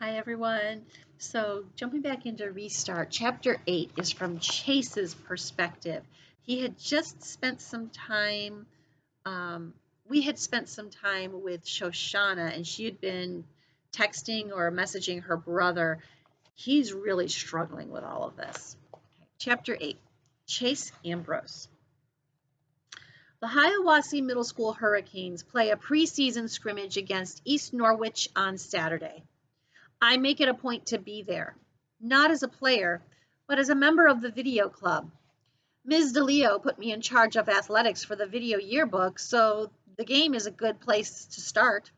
Hi, everyone. So, jumping back into Restart, Chapter 8 is from Chase's perspective. He had just spent some time, um, we had spent some time with Shoshana, and she had been texting or messaging her brother. He's really struggling with all of this. Okay. Chapter 8 Chase Ambrose. The Hiawassee Middle School Hurricanes play a preseason scrimmage against East Norwich on Saturday. I make it a point to be there, not as a player, but as a member of the video club. Ms. DeLeo put me in charge of athletics for the video yearbook, so the game is a good place to start.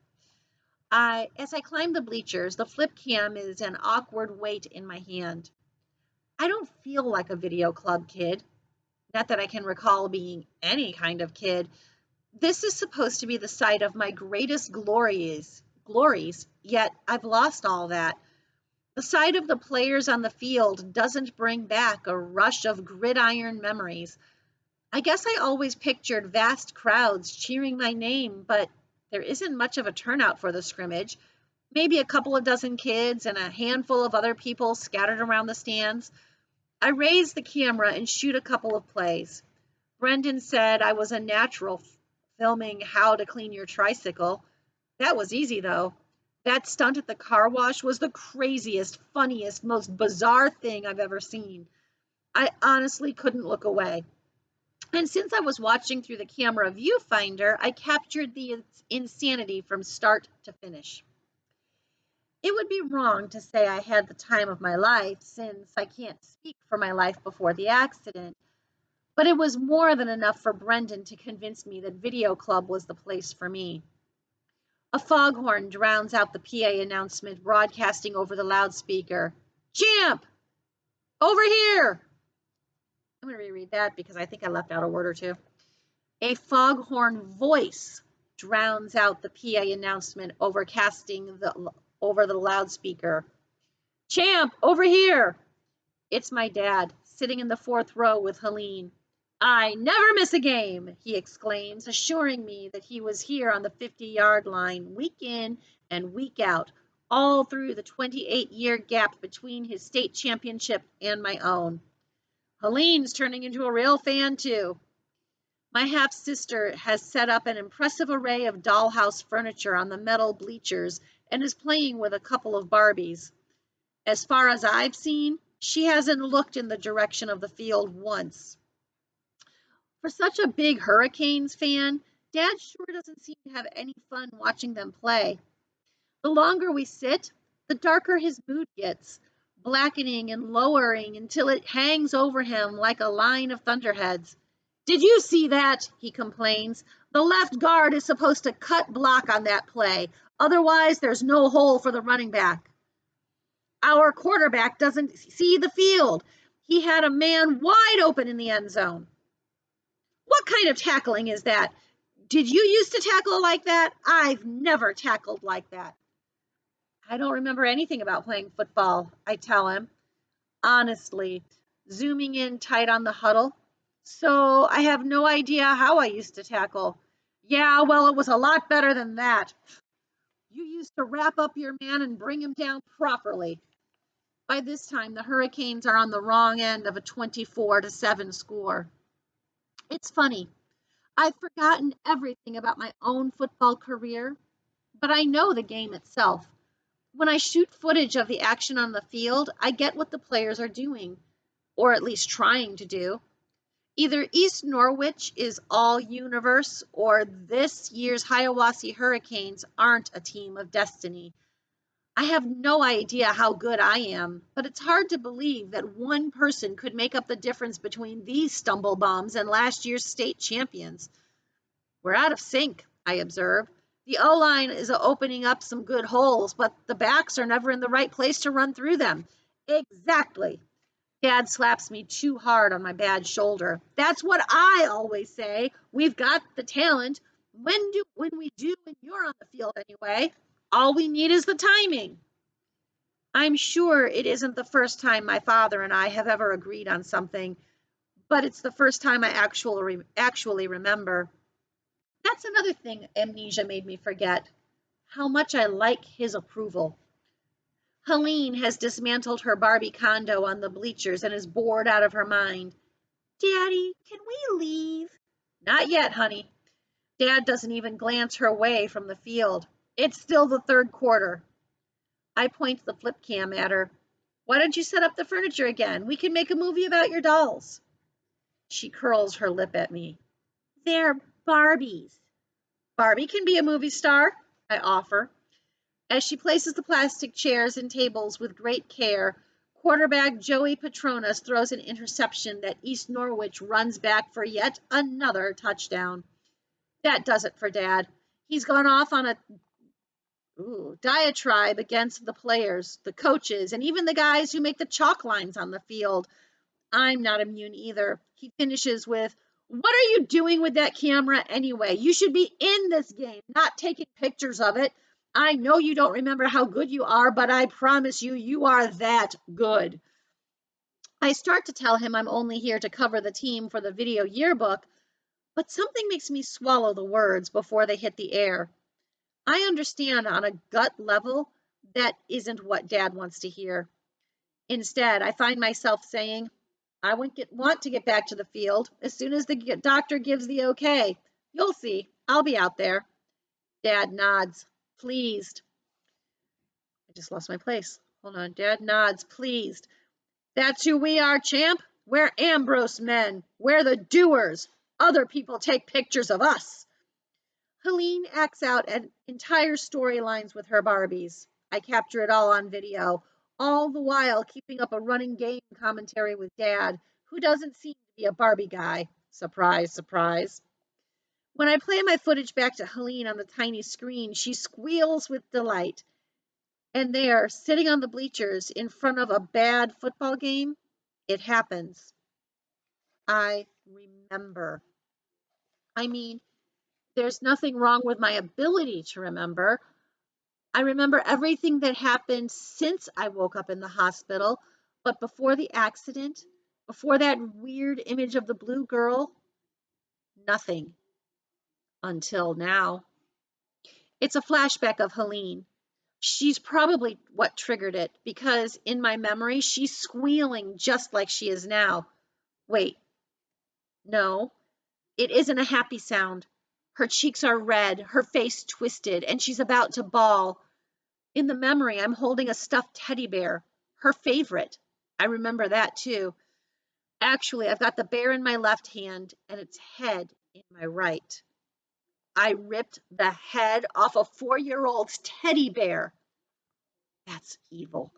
As I climb the bleachers, the flip cam is an awkward weight in my hand. I don't feel like a video club kid. Not that I can recall being any kind of kid. This is supposed to be the site of my greatest glories, yet I've lost all that. The sight of the players on the field doesn't bring back a rush of gridiron memories. I guess I always pictured vast crowds cheering my name, but there isn't much of a turnout for the scrimmage. Maybe a couple of dozen kids and a handful of other people scattered around the stands. I raise the camera and shoot a couple of plays. Brendan said I was a natural filming how to clean your tricycle. That was easy, though. That stunt at the car wash was the craziest, funniest, most bizarre thing I've ever seen. I honestly couldn't look away. And since I was watching through the camera viewfinder, I captured the insanity from start to finish. It would be wrong to say I had the time of my life, since I can't speak for my life before the accident, but it was more than enough for Brendan to convince me that Video Club was the place for me. A foghorn drowns out the PA announcement broadcasting over the loudspeaker. Champ! Over here! I'm going to reread that because I think I left out a word or two. A foghorn voice drowns out the PA announcement over the loudspeaker. Champ! Over here! It's my dad, sitting in the fourth row with Helene. I never miss a game, he exclaims, assuring me that he was here on the 50-yard line week in and week out, all through the 28-year gap between his state championship and my own. Helene's turning into a real fan, too. My half-sister has set up an impressive array of dollhouse furniture on the metal bleachers and is playing with a couple of Barbies. As far as I've seen, she hasn't looked in the direction of the field once. For such a big Hurricanes fan, Dad sure doesn't seem to have any fun watching them play. The longer we sit, the darker his mood gets, blackening and lowering until it hangs over him like a line of thunderheads. Did you see that? He complains. The left guard is supposed to cut block on that play. Otherwise, there's no hole for the running back. Our quarterback doesn't see the field. He had a man wide open in the end zone. What kind of tackling is that? Did you used to tackle like that? I've never tackled like that. I don't remember anything about playing football, I tell him, honestly, zooming in tight on the huddle. So I have no idea how I used to tackle. Yeah, well, it was a lot better than that. You used to wrap up your man and bring him down properly. By this time, the Hurricanes are on the wrong end of a 24-7 score. It's funny. I've forgotten everything about my own football career, but I know the game itself. When I shoot footage of the action on the field, I get what the players are doing, or at least trying to do. Either East Norwich is all universe, or this year's Hiawassee Hurricanes aren't a team of destiny. I have no idea how good I am, but it's hard to believe that one person could make up the difference between these stumble bombs and last year's state champions. We're out of sync, I observe. The O-line is opening up some good holes, but the backs are never in the right place to run through them. Exactly. Dad slaps me too hard on my bad shoulder. That's what I always say. We've got the talent. When we do when you're on the field anyway. All we need is the timing. I'm sure it isn't the first time my father and I have ever agreed on something, but it's the first time I actually remember. That's another thing amnesia made me forget, how much I like his approval. Helene has dismantled her Barbie condo on the bleachers and is bored out of her mind. Daddy, can we leave? Not yet, honey. Dad doesn't even glance her way from the field. It's still the third quarter. I point the flip cam at her. Why don't you set up the furniture again? We can make a movie about your dolls. She curls her lip at me. They're Barbies. Barbie can be a movie star, I offer. As she places the plastic chairs and tables with great care, quarterback Joey Petronas throws an interception that East Norwich runs back for yet another touchdown. That does it for Dad. He's gone off on a diatribe against the players, the coaches, and even the guys who make the chalk lines on the field. I'm not immune either. He finishes with, "What are you doing with that camera anyway? You should be in this game, not taking pictures of it. I know you don't remember how good you are, but I promise you, you are that good." I start to tell him I'm only here to cover the team for the video yearbook, but something makes me swallow the words before they hit the air. I understand on a gut level that isn't what Dad wants to hear. Instead, I find myself saying, I want to get back to the field as soon as the doctor gives the okay. You'll see. I'll be out there. Dad nods, pleased. I just lost my place. Hold on. Dad nods, pleased. That's who we are, champ. We're Ambrose men. We're the doers. Other people take pictures of us. Helene acts out entire storylines with her Barbies. I capture it all on video, all the while keeping up a running game commentary with Dad, who doesn't seem to be a Barbie guy. Surprise, surprise. When I play my footage back to Helene on the tiny screen, she squeals with delight. And there, sitting on the bleachers in front of a bad football game, it happens. I remember. I mean, there's nothing wrong with my ability to remember. I remember everything that happened since I woke up in the hospital, but before the accident, before that weird image of the blue girl, nothing until now. It's a flashback of Helene. She's probably what triggered it, because in my memory, she's squealing just like she is now. Wait, no, it isn't a happy sound. Her cheeks are red, her face twisted, and she's about to bawl. In the memory, I'm holding a stuffed teddy bear, her favorite. I remember that too. Actually, I've got the bear in my left hand and its head in my right. I ripped the head off a 4-year-old's teddy bear. That's evil.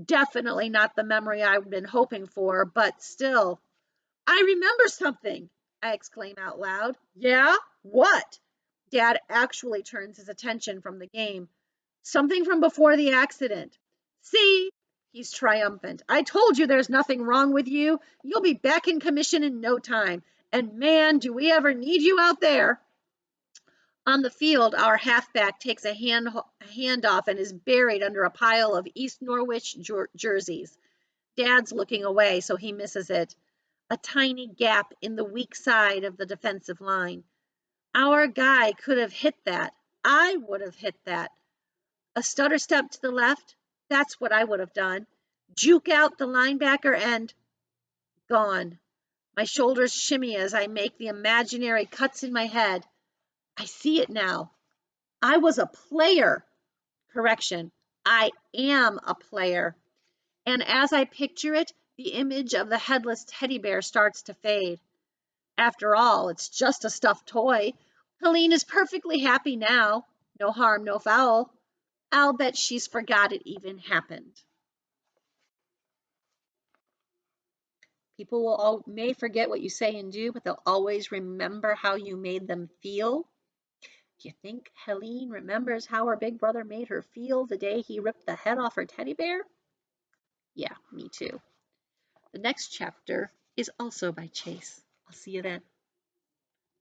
Definitely not the memory I've been hoping for, but still. I remember something, I exclaim out loud. Yeah? What? Dad actually turns his attention from the game. Something from before the accident. See? He's triumphant. I told you there's nothing wrong with you. You'll be back in commission in no time. And man, do we ever need you out there. On the field, our halfback takes a handoff and is buried under a pile of East Norwich jerseys. Dad's looking away, so he misses it. A tiny gap in the weak side of the defensive line. Our guy could have hit that. I would have hit that. A stutter step to the left, that's what I would have done. Juke out the linebacker and gone. My shoulders shimmy as I make the imaginary cuts in my head. I see it now. I was a player. Correction, I am a player. And as I picture it, the image of the headless teddy bear starts to fade. After all, it's just a stuffed toy. Helene is perfectly happy now. No harm, no foul. I'll bet she's forgot it even happened. People may forget what you say and do, but they'll always remember how you made them feel. Do you think Helene remembers how her big brother made her feel the day he ripped the head off her teddy bear? Yeah, me too. The next chapter is also by Chase. I'll see you then.